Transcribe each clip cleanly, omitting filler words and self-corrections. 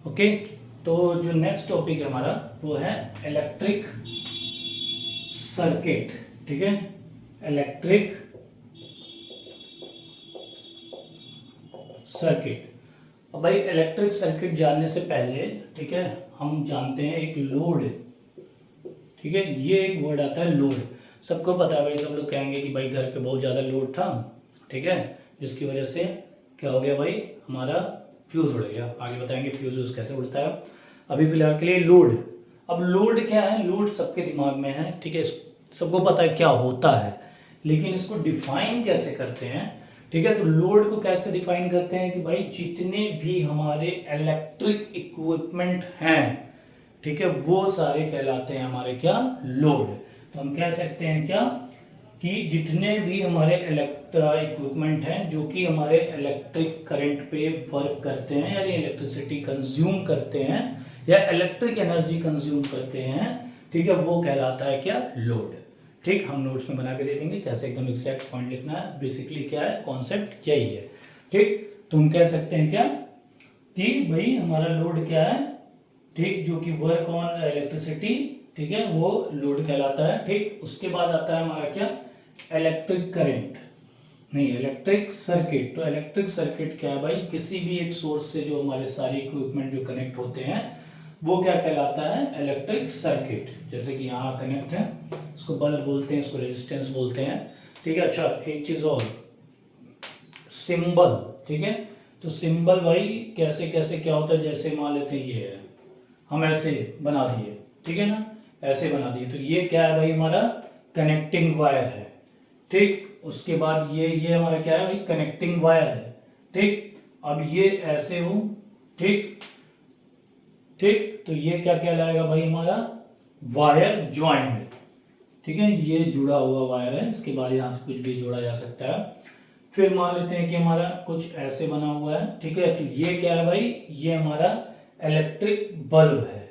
Okay. तो जो next topic है हमारा वो है इलेक्ट्रिक सर्किट। ठीक है, इलेक्ट्रिक सर्किट। अब भाई इलेक्ट्रिक सर्किट जानने से पहले, ठीक है, हम जानते हैं एक लोड। ठीक है, ये एक वर्ड आता है लोड। सबको पता है भाई, सब लोग कहेंगे कि भाई घर पे बहुत ज़्यादा लोड था, ठीक है, जिसकी वजह से क्या हो गया भाई, हमारा फ्यूज़ उड़ गया। आगे बताएंगे फ्यूज़ कैसे उड़ता है। अभी फिलहाल के लिए लोड। अब लोड क्या है, लोड सबके दिमाग में है, ठीक है, सबको पता है क्या होता है, लेकिन इसको डिफाइन कैसे करते हैं। ठीक है, तो लोड को कैसे डिफाइन करते हैं कि भाई जितने भी हमारे इलेक्ट्रिक इक्विपमेंट हैं, ठीक है, वो सारे कहलाते हैं हमारे क्या, लोड। तो हम कह सकते हैं क्या कि जितने भी हमारे इक्विपमेंट हैं जो कि हमारे इलेक्ट्रिक करंट पे वर्क करते हैं, यानी इलेक्ट्रिसिटी कंज्यूम करते हैं या इलेक्ट्रिक एनर्जी कंज्यूम करते हैं, ठीक है, वो कहलाता है क्या, लोड। ठीक, हम नोट्स में बना के दे देंगे कैसे एकदम एग्जैक्ट पॉइंट लिखना है। बेसिकली क्या है, कॉन्सेप्ट यही है। ठीक, तुम कह सकते हैं क्या कि भाई हमारा लोड क्या है, ठीक, जो कि वर्क ऑन इलेक्ट्रिसिटी, ठीक है, वो लोड कहलाता है। ठीक, उसके बाद आता है हमारा क्या, इलेक्ट्रिक करंट, नहीं इलेक्ट्रिक सर्किट। तो इलेक्ट्रिक सर्किट क्या है भाई, किसी भी एक सोर्स से जो हमारे सारे इक्विपमेंट जो कनेक्ट होते हैं वो क्या कहलाता है, इलेक्ट्रिक सर्किट। जैसे कि यहाँ कनेक्ट है, इसको बल्ब बोलते हैं, इसको रेजिस्टेंस बोलते हैं। ठीक है, अच्छा एक चीज और, सिंबल। ठीक है, तो सिंबल भाई कैसे कैसे क्या होता है, जैसे मान लेते हैं ये है, हम ऐसे बना दिए, ठीक है ना, ऐसे बना दिए, तो ये क्या है भाई, हमारा कनेक्टिंग वायर है। ठीक, उसके बाद ये हमारा क्या है भाई, कनेक्टिंग वायर है। ठीक, अब ये ऐसे हो, ठीक ठीक, तो ये क्या कहलाएगा भाई, हमारा वायर ज्वाइंट। ठीक है, ये जुड़ा हुआ वायर है, इसके बाद यहाँ से कुछ भी जोड़ा जा सकता है। फिर मान लेते हैं कि हमारा कुछ ऐसे बना हुआ है, ठीक है, तो ये क्या है भाई, ये हमारा इलेक्ट्रिक बल्ब है।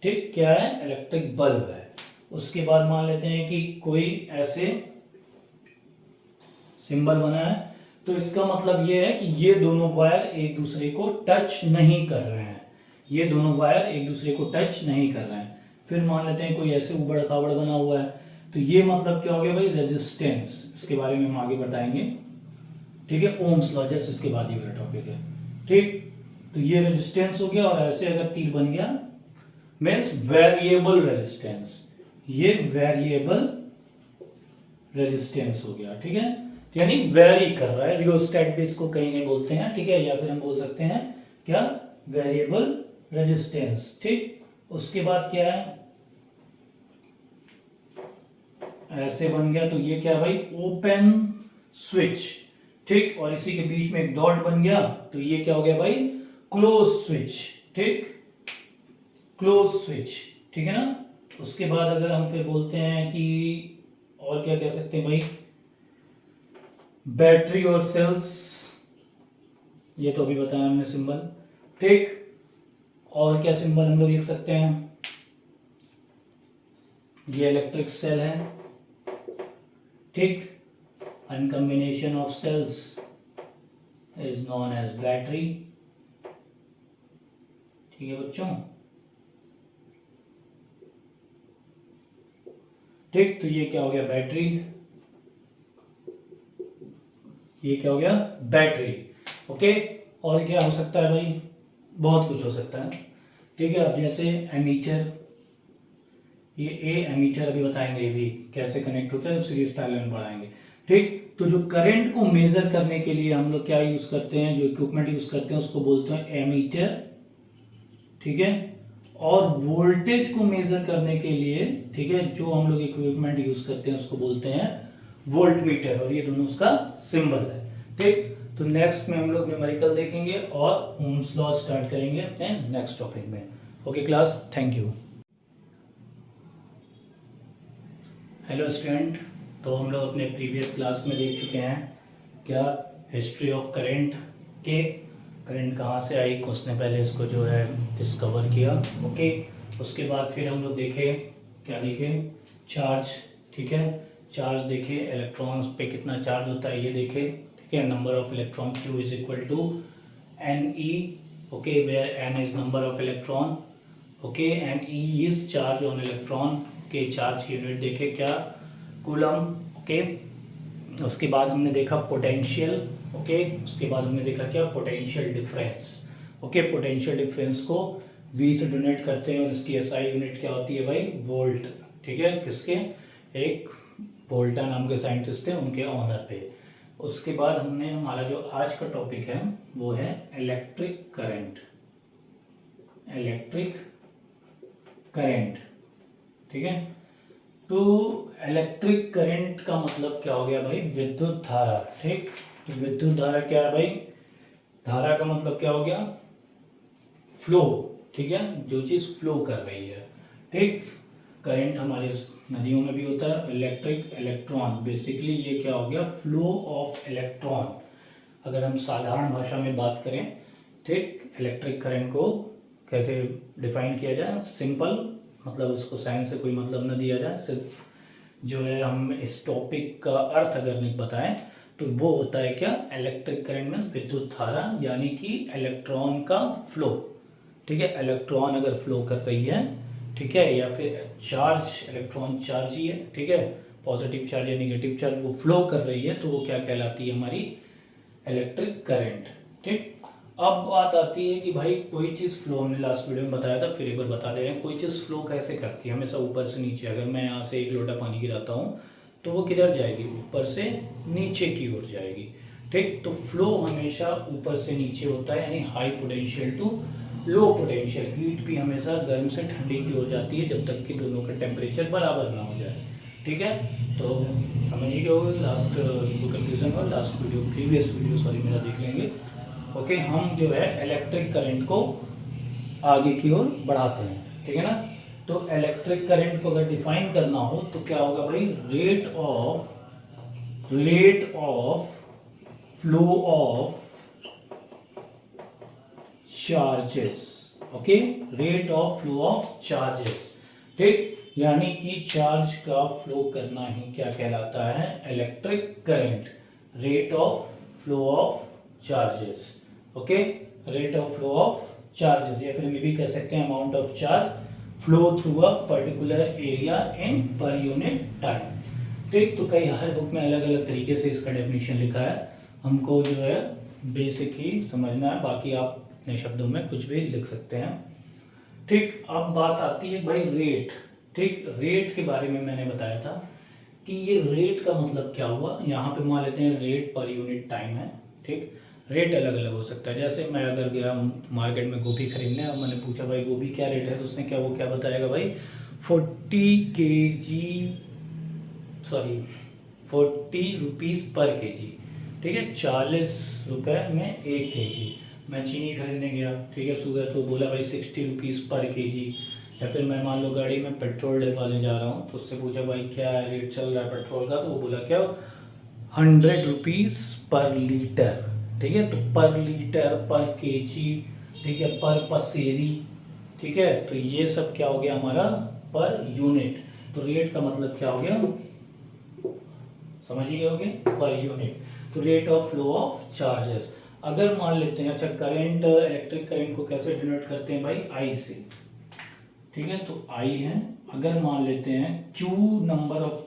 ठीक, क्या है, इलेक्ट्रिक बल्ब है। उसके बाद मान लेते हैं कि कोई ऐसे सिंबल बना है, तो इसका मतलब ये है कि ये दोनों वायर एक दूसरे को टच नहीं कर रहे हैं, ये दोनों वायर एक दूसरे को टच नहीं कर रहे हैं। फिर मान लेते हैं कोई ऐसे उबड़ खाबड़ बना हुआ है, तो ये मतलब क्या हो गया भाई, रेजिस्टेंस। इसके बारे में हम आगे बताएंगे, ठीक है, ओम्स लॉ जैसे इसके बाद ही वाला टॉपिक है। ठीक, तो ये रेजिस्टेंस हो गया, और ऐसे अगर तीर बन गया मीन्स वेरिएबल रेजिस्टेंस, ये वेरिएबल रेजिस्टेंस हो गया। ठीक है, यानी वेरी कर रहा है, रियोस्टेट भी इसको कहीं नहीं बोलते हैं, ठीक है, या फिर हम बोल सकते हैं क्या, वेरिएबल रेजिस्टेंस। ठीक, उसके बाद क्या है, ऐसे बन गया, तो ये क्या है भाई, ओपन स्विच। ठीक, और इसी के बीच में एक डॉट बन गया, तो ये क्या हो गया भाई, क्लोज स्विच। ठीक, क्लोज स्विच, ठीक है ना। उसके बाद अगर हम फिर बोलते हैं कि और क्या कह सकते हैं भाई, बैटरी और सेल्स, ये तो अभी बताया हमने सिंबल। ठीक, और क्या सिंबल हम लोग लिख सकते हैं, ये इलेक्ट्रिक सेल है। ठीक, and combination of cells is known as battery। ठीक है बच्चों, ठीक, तो ये क्या हो गया, बैटरी, ये क्या हो गया, बैटरी। ओके, और क्या हो सकता है भाई, बहुत कुछ हो सकता है। ठीक है, अब जैसे एमीटर, ये एमीटर अभी बताएंगे, ये भी कैसे कनेक्ट होता है, सीरीज पैरेलल में बढ़ाएंगे। ठीक, तो जो करंट को मेजर करने के लिए हम लोग क्या यूज करते हैं, जो इक्विपमेंट यूज करते हैं उसको बोलते हैं एमीटर। ठीक है, और वोल्टेज को मेजर करने के लिए, ठीक है, जो हम लोग इक्विपमेंट यूज करते हैं उसको बोलते हैं वोल्टमीटर, और ये दोनों उसका सिंबल है। ठीक, तो नेक्स्ट में हम लोग न्यूमेरिकल देखेंगे और ओम्स लॉ स्टार्ट करेंगे अपने नेक्स्ट टॉपिक में। Okay class, thank you. Hello student, तो हम लोग अपने प्रीवियस क्लास में देख चुके हैं क्या, हिस्ट्री ऑफ करंट के, करंट कहाँ से आई, उसने पहले इसको जो है डिस्कवर किया। ओके, उसके बाद फिर हम लोग देखे, क्या देखे, चार्ज। ठीक है, चार्ज देखे, इलेक्ट्रॉन्स पे कितना चार्ज होता है ये देखे। ठीक है, number of electron Q is equal to NE okay, where n is number of electron, okay, and e is charge on electron, okay, charge की यूनिट देखे क्या, कूलम, ओके। उसके बाद हमने देखा पोटेंशियल, ओके, उसके बाद हमने देखा क्या, potential difference, okay. Potential difference को V से डोनेट करते हैं और इसकी SI यूनिट क्या होती है भाई, वोल्ट, ठीक है। किसके, एक वोल्टा नाम के साइंटिस्ट थे, उनके ऑनर पे। उसके बाद हमने, हमारा जो आज का टॉपिक है वो है इलेक्ट्रिक करंट, इलेक्ट्रिक करंट, ठीक है। तो इलेक्ट्रिक करंट का मतलब क्या हो गया भाई, विद्युत धारा, ठीक। तो विद्युत धारा क्या है भाई, धारा का मतलब क्या हो गया, फ्लो, ठीक है, जो चीज फ्लो कर रही है, ठीक। करंट हमारे नदियों में भी होता है। इलेक्ट्रिक, इलेक्ट्रॉन, बेसिकली ये क्या हो गया, फ्लो ऑफ इलेक्ट्रॉन। अगर हम साधारण भाषा में बात करें, ठीक, इलेक्ट्रिक करंट को कैसे डिफाइन किया जाए, सिंपल, मतलब उसको साइंस से कोई मतलब न दिया जाए, सिर्फ जो है हम इस टॉपिक का अर्थ अगर नहीं बताएं तो वो होता है क्या, इलेक्ट्रिक करंट में विद्युत धारा, यानी कि इलेक्ट्रॉन का फ्लो, ठीक है। इलेक्ट्रॉन अगर फ्लो कर रही है, ठीक है, या फिर चार्ज, इलेक्ट्रॉन चार्ज ही है, ठीक है, पॉजिटिव चार्ज या निगेटिव चार्ज वो फ्लो कर रही है, तो वो क्या कहलाती है, हमारी इलेक्ट्रिक करंट, ठीक। अब बात आती है कि भाई कोई चीज़ फ्लो, हमने लास्ट वीडियो में बताया था, फिर एक बार बता दे रहे हैं, कोई चीज़ फ्लो कैसे करती है, हमेशा ऊपर से नीचे। अगर मैं यहाँ से एक लोटा पानी गिराता हूँ तो वो किधर जाएगी, ऊपर से नीचे की ओर जाएगी, ठीक। तो फ्लो हमेशा ऊपर से नीचे होता है, यानी high potential to low potential. Heat भी हमेशा गर्म से ठंडी की ओर जाती है जब तक कि दोनों का टेम्परेचर बराबर ना हो जाए, ठीक है। तो समझ ही गए, लास्ट कंक्लूजन और last video, previous video sorry मेरा देख लेंगे, ओके। हम जो है इलेक्ट्रिक करंट को आगे की ओर बढ़ाते हैं, ठीक है ना। तो इलेक्ट्रिक करंट को अगर डिफाइन करना हो तो क्या होगा भाई, rate of flow of charges, okay, rate of flow of charges, ठीक। यानी कि चार्ज का फ्लो करना ही क्या कहलाता है, electric current. Rate of flow of charges, okay, rate of flow of charges, या फिर हम ये भी कह सकते हैं amount of charge flow through a particular area in per unit time, ठीक। तो कई हर बुक में अलग अलग तरीके से इसका डेफिनेशन लिखा है, हमको जो है बेसिक ही समझना है, बाकी आप अपने शब्दों में कुछ भी लिख सकते हैं, ठीक। अब बात आती है भाई रेट, ठीक। रेट के बारे में मैंने बताया था कि ये रेट का मतलब क्या हुआ, यहाँ पे मान लेते हैं रेट पर यूनिट टाइम है, ठीक। रेट अलग अलग हो सकता है, जैसे मैं अगर गया मार्केट में गोभी खरीदने और मैंने पूछा भाई गोभी क्या रेट है, तो उसने क्या, वो क्या बताएगा भाई, 40 रुपीज़ पर केजी, ठीक है, 40 रुपये में 1 केजी। मैं चीनी खरीदने गया, ठीक है, सुगर, तो बोला भाई 60 रुपीज़ पर केजी। या फिर मैं मान लो गाड़ी में पेट्रोल डलवाने जा रहा हूँ, तो उससे पूछा भाई क्या रेट चल रहा है पेट्रोल का, तो वो बोला क्या, 100 रुपीज़ पर लीटर, ठीक है। तो पर लीटर, पर केजी, ठीक है, पर पसेरी, ठीक है। तो ये सब क्या हो गया हमारा, पर यूनिट। तो रेट का मतलब क्या हो गया, समझ ही गए होगे, पर यूनिट। तो rate of flow of charges. अगर मान लेते हैं, अच्छा करंट, इलेक्ट्रिक करंट को कैसे डिनोट करते हैं भाई, आई से, ठीक है। तो आई है, अगर मान लेते हैं Q number of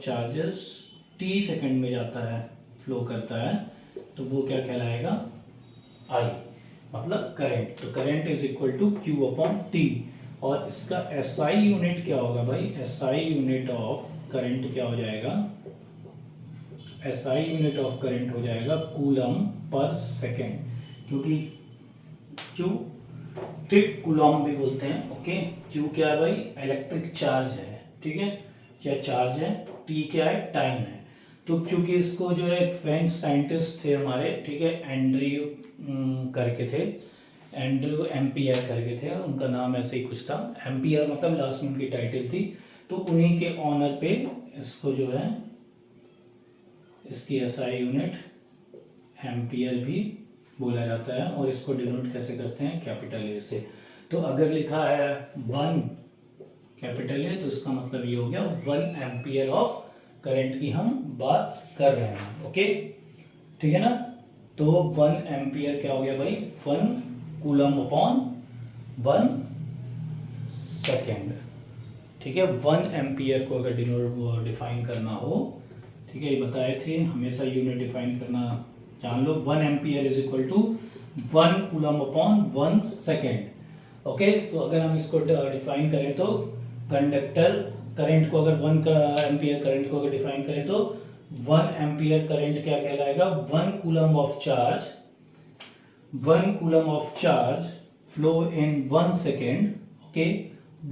charges T second में जाता है, फ्लो करता है, तो वो क्या कहलाएगा, आई, मतलब करंट। तो current is equal to Q upon T। और इसका SI यूनिट क्या होगा भाई, SI यूनिट ऑफ करंट क्या हो जाएगा, SI यूनिट ऑफ करंट हो जाएगा कूलम पर सेकेंड, क्योंकि Q, ठीक, कूलम भी बोलते हैं, ओके। Q क्या है भाई, इलेक्ट्रिक चार्ज है, ठीक है, क्या चार्ज है, T क्या है, टाइम है। तो क्योंकि इसको जो है फ्रेंच साइंटिस्ट थे हमारे, ठीक है, एंड्रयू करके थे, एंड्रयू एम्पियर करके थे, उनका नाम ऐसे ही कुछ था, एम्पियर मतलब लास्ट में उनकी टाइटल थी। तो उन्हीं के ऑनर पे इसको जो है, इसकी SI यूनिट एम्पियर भी बोला जाता है, और इसको डिनोट कैसे करते हैं, कैपिटल ए से। तो अगर लिखा है 1 कैपिटल ए, तो इसका मतलब ये हो गया 1 एम्पियर ऑफ करंट की हम बात कर रहे हैं, ओके, ठीक है ना। तो 1 एम्पियर क्या हो गया भाई, 1 कूलम अपॉन 1 सेकेंड। ठीक है, 1 एम्पियर को अगर डिफाइन करना हो, ठीक है, ये बताए थे हमेशा यूनिट डिफाइन करना जान लो। 1 ampere is equal to 1 coulomb upon 1 second. Okay, तो अगर हम इसको डिफाइन करें तो कंडक्टर करंट को अगर 1 एम्पियर करंट को अगर डिफाइन करें तो 1 एम्पियर करंट क्या कहलाएगा, 1 coulomb of charge flow in 1 second. Okay,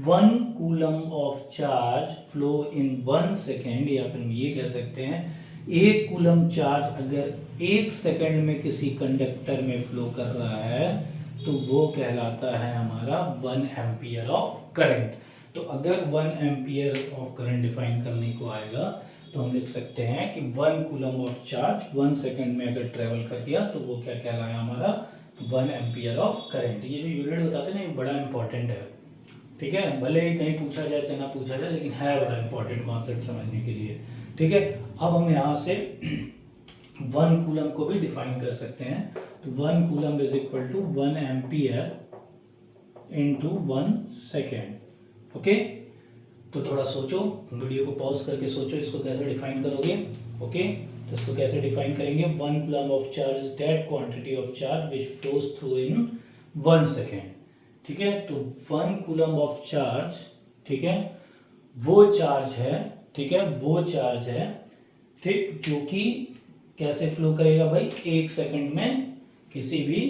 1 coulomb of charge flow in 1 second, या फिर हम ये कह सकते हैं 1 कूलम चार्ज अगर 1 सेकेंड में किसी कंडक्टर में फ्लो कर रहा है तो वो कहलाता है हमारा 1 एम्पियर ऑफ करंट। तो अगर 1 एम्पियर ऑफ करंट डिफाइन करने को आएगा तो हम लिख सकते हैं कि 1 कूलम ऑफ चार्ज 1 सेकेंड में अगर ट्रेवल कर गया तो वो क्या कहलाया हमारा 1 एम्पियर ऑफ करंट। ये जो यूनिट बताते हैं ना, ये बड़ा इंपॉर्टेंट है। ठीक है, भले ही कहीं पूछा जाए चाहे ना पूछा जाए, लेकिन है बड़ा इंपॉर्टेंट कॉन्सेप्ट समझने के लिए। ठीक है, अब हम यहाँ से 1 कूलम को भी डिफाइन कर सकते हैं। तो 1 coulomb is equal to 1 ampere into 1 second. Okay, तो थोड़ा सोचो, वीडियो को पॉज करके सोचो इसको कैसे डिफाइन करोगे। ओके, तो इसको कैसे डिफाइन करेंगे, 1 coulomb of charge is that quantity of charge which flows through in 1 second. ठीक है, तो 1 कूलम ऑफ चार्ज, ठीक है, वो चार्ज है, ठीक है, वो चार्ज है, ठीक, जो कि कैसे फ्लो करेगा भाई, 1 सेकेंड में किसी भी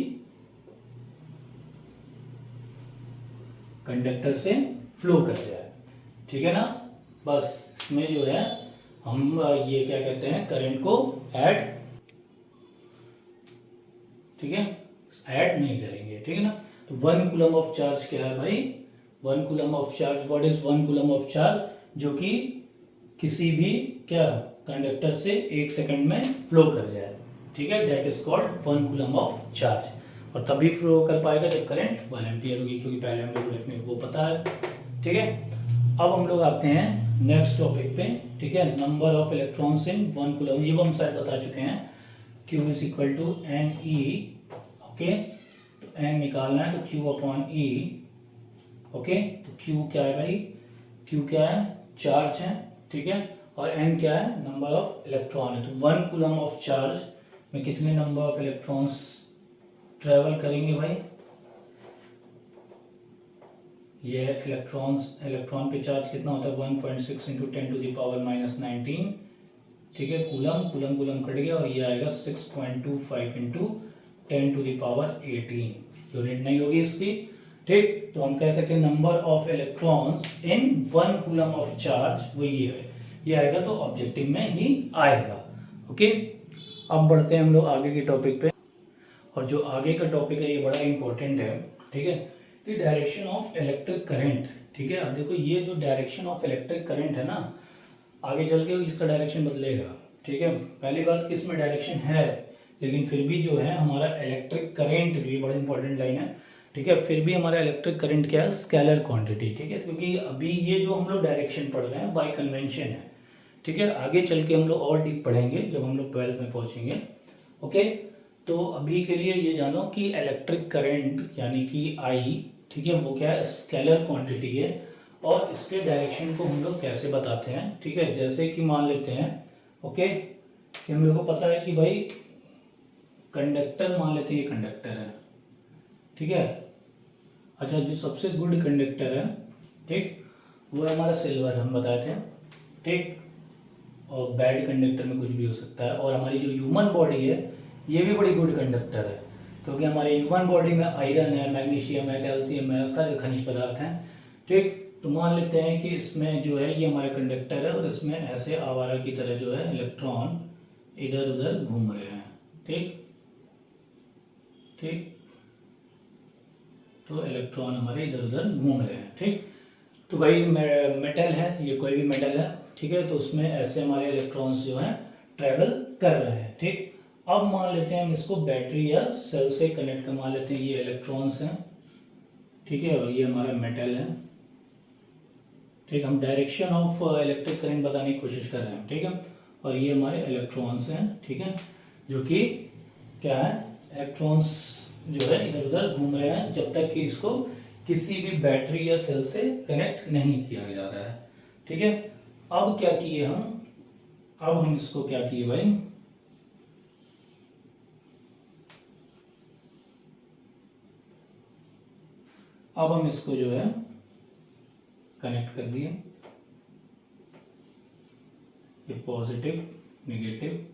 कंडक्टर से फ्लो कर जाए। ठीक है ना, बस इसमें जो है हम ये क्या कहते हैं, करंट को ऐड, ठीक है, ऐड नहीं करेंगे। ठीक है ना, तो 1 कूलम ऑफ चार्ज क्या है भाई, 1 coulomb of charge, what is 1 coulomb of charge, जो कि किसी भी क्या कंडक्टर से 1 सेकेंड में फ्लो कर जाए। ठीक है, that is called 1 coulomb of charge. और तभी फ्लो कर पाएगा जब करंट 1 एम्पियर होगी, क्योंकि पहले हम लोग रखने को वो पता है। ठीक है, अब हम लोग आते हैं नेक्स्ट टॉपिक पे। ठीक है, number of electrons in 1 coulomb, ये हम शायद बता चुके हैं, Q is equal to N E. Okay, तो एन निकालना है तो Q अपॉन ई। ओके, तो Q क्या है भाई, Q क्या है, चार्ज है। ठीक है, और N क्या है, नंबर ऑफ इलेक्ट्रॉन है। तो 1 कूलम ऑफ चार्ज में कितने नंबर ऑफ इलेक्ट्रॉन्स ट्रेवल करेंगे भाई, ये इलेक्ट्रॉन पे चार्ज कितना होता है, 1.6 इंटू 10⁻⁻19। ठीक है, कूलम कट गया और ये आएगा 6.25 इंटू 10⁻18 यूनिट नहीं होगी इसकी। ठीक, तो हम कह सकते हैं number of electrons in 1 coulomb of charge वो ये है, ये आएगा तो ऑब्जेक्टिव में ही आएगा। ओके, अब बढ़ते हैं हम लोग आगे के टॉपिक पे, और जो आगे का टॉपिक है ये बड़ा इंपॉर्टेंट है। ठीक है, कि डायरेक्शन ऑफ इलेक्ट्रिक करंट। ठीक है, अब देखो ये जो डायरेक्शन ऑफ इलेक्ट्रिक करंट है ना, आगे चल के इसका डायरेक्शन बदलेगा। ठीक है, पहली बात कि इसमें डायरेक्शन है, लेकिन फिर भी जो है हमारा इलेक्ट्रिक करंट, ये बड़ी इंपॉर्टेंट लाइन है। ठीक है, फिर भी हमारा इलेक्ट्रिक करंट क्या है, स्केलर क्वांटिटी। ठीक है, क्योंकि अभी ये जो हम लोग डायरेक्शन पढ़ रहे हैं बाय कन्वेंशन है। ठीक है, आगे चल के हम लोग और डीप पढ़ेंगे जब हम लोग 12th में पहुंचेंगे। ओके, तो अभी के लिए ये जानो कि इलेक्ट्रिक करंट यानी कि आई, ठीक है, वो क्या है, स्केलर क्वांटिटी है, और इसके डायरेक्शन को हम लोग कैसे बताते हैं। ठीक है, जैसे कि मान लेते हैं, ओके, कि हम लोग को पता है कि भाई कंडक्टर, मान लेते हैं ये कंडक्टर है। ठीक है, अच्छा, जो सबसे गुड कंडक्टर है, ठीक, वो है हमारा सिल्वर, हम बताए थे। ठीक, और बैड कंडक्टर में कुछ भी हो सकता है। और हमारी जो ह्यूमन बॉडी है ये भी बड़ी गुड कंडक्टर है, क्योंकि हमारे ह्यूमन बॉडी में आयरन है, मैग्नीशियम है, कैल्शियम है, उसका जो खनिज पदार्थ हैं। ठीक, तो मान लेते हैं कि इसमें जो है ये हमारा कंडक्टर है, और इसमें ऐसे आवारा की तरह जो है इलेक्ट्रॉन इधर उधर घूम रहे हैं। ठीक, ठीक, तो इलेक्ट्रॉन हमारे इधर उधर घूम रहे हैं। ठीक, तो भाई मेटल है, ये कोई भी मेटल है। ठीक है, तो उसमें ऐसे हमारे इलेक्ट्रॉन्स जो हैं ट्रेवल कर रहे हैं। ठीक, अब मान लेते हैं हम इसको बैटरी या सेल से कनेक्ट कर, मान लेते हैं ये इलेक्ट्रॉन्स हैं। ठीक है, और ये हमारा मेटल है। ठीक, हम डायरेक्शन ऑफ इलेक्ट्रिक करंट बताने की कोशिश कर रहे हैं। ठीक है, और ये हमारे इलेक्ट्रॉन्स हैं। ठीक है, जो कि क्या है, इलेक्ट्रॉन्स जो है इधर उधर घूम रहे हैं जब तक कि इसको किसी भी बैटरी या सेल से कनेक्ट नहीं किया जा रहा है। ठीक है, अब क्या किए हम, अब हम इसको क्या किए भाई, अब हम इसको जो है कनेक्ट कर दिए, ये पॉजिटिव नेगेटिव।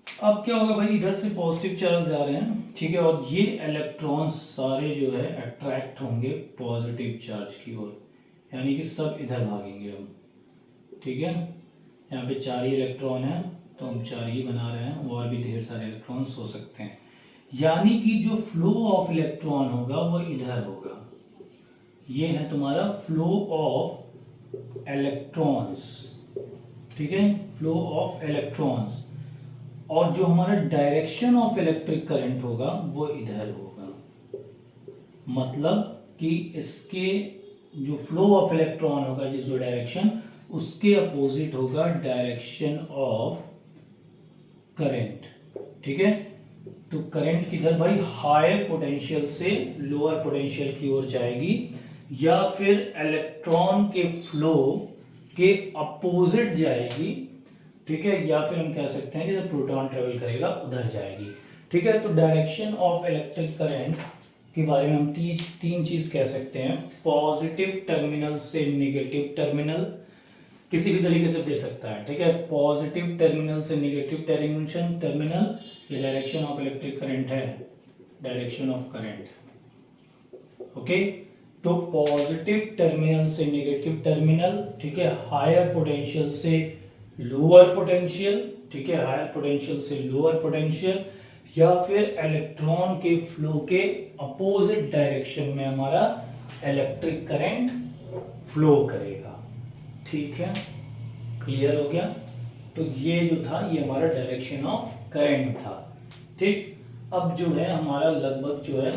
अब क्या होगा भाई, इधर से पॉजिटिव चार्ज जा रहे हैं, ठीक है, और ये इलेक्ट्रॉन्स सारे जो है अट्रैक्ट होंगे पॉजिटिव चार्ज की ओर, यानी कि सब इधर भागेंगे हम। ठीक है, यहाँ पे 4 ही इलेक्ट्रॉन है तो हम 4 ही बना रहे हैं, और भी ढेर सारे इलेक्ट्रॉन्स हो सकते हैं, यानी कि जो फ्लो ऑफ इलेक्ट्रॉन होगा वो इधर होगा। ये है तुम्हारा फ्लो ऑफ इलेक्ट्रॉन्स। ठीक है, फ्लो ऑफ इलेक्ट्रॉन्स, और जो हमारा डायरेक्शन ऑफ इलेक्ट्रिक करंट होगा वो इधर होगा। मतलब कि इसके जो फ्लो ऑफ इलेक्ट्रॉन होगा, जो डायरेक्शन, उसके अपोजिट होगा डायरेक्शन ऑफ करंट। ठीक है, तो करंट किधर भाई, हायर पोटेंशियल से लोअर पोटेंशियल की ओर जाएगी, या फिर इलेक्ट्रॉन के फ्लो के अपोजिट जाएगी। ठीक है, या फिर हम कह सकते हैं जिधर प्रोटॉन ट्रेवल करेगा उधर जाएगी। ठीक है, तो डायरेक्शन ऑफ इलेक्ट्रिक करंट के बारे में हम तीन चीज कह सकते हैं। पॉजिटिव टर्मिनल से नेगेटिव टर्मिनल, किसी भी तरीके से दे सकता है। ठीक है, पॉजिटिव टर्मिनल से नेगेटिव टर्मिनल, ये डायरेक्शन ऑफ इलेक्ट्रिक करंट है, डायरेक्शन ऑफ करंट। ओके, तो पॉजिटिव टर्मिनल से नेगेटिव टर्मिनल, ठीक है, हायर पोटेंशियल से लोअर पोटेंशियल, ठीक है, हायर पोटेंशियल से लोअर पोटेंशियल, या फिर इलेक्ट्रॉन के फ्लो के अपोजिट डायरेक्शन में हमारा इलेक्ट्रिक करंट फ्लो करेगा। ठीक है, क्लियर हो गया। तो ये जो था ये हमारा डायरेक्शन ऑफ करंट था। ठीक, अब जो है हमारा लगभग जो है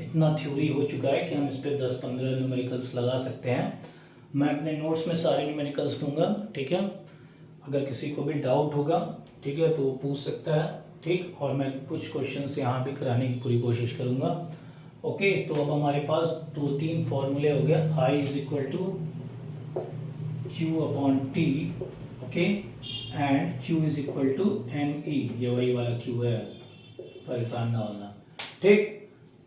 इतना थ्योरी हो चुका है कि हम इस पे 10-15 न्यूमेरिकल्स लगा सकते हैं। मैं अपने नोट्स में सारे न्यूमेरिकल्स दूंगा। ठीक है, अगर किसी को भी डाउट होगा, ठीक है, तो वो पूछ सकता है। ठीक, और मैं कुछ क्वेश्चंस यहाँ भी कराने की पूरी कोशिश करूँगा। ओके, तो अब हमारे पास 2-3 फॉर्मूले हो गए। I is equal to Q/T, okay, and Q is equal to NE, ये वही वाला Q है, परेशान ना होना। ठीक,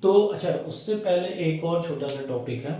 तो अच्छा, उससे पहले एक और छोटा सा टॉपिक है।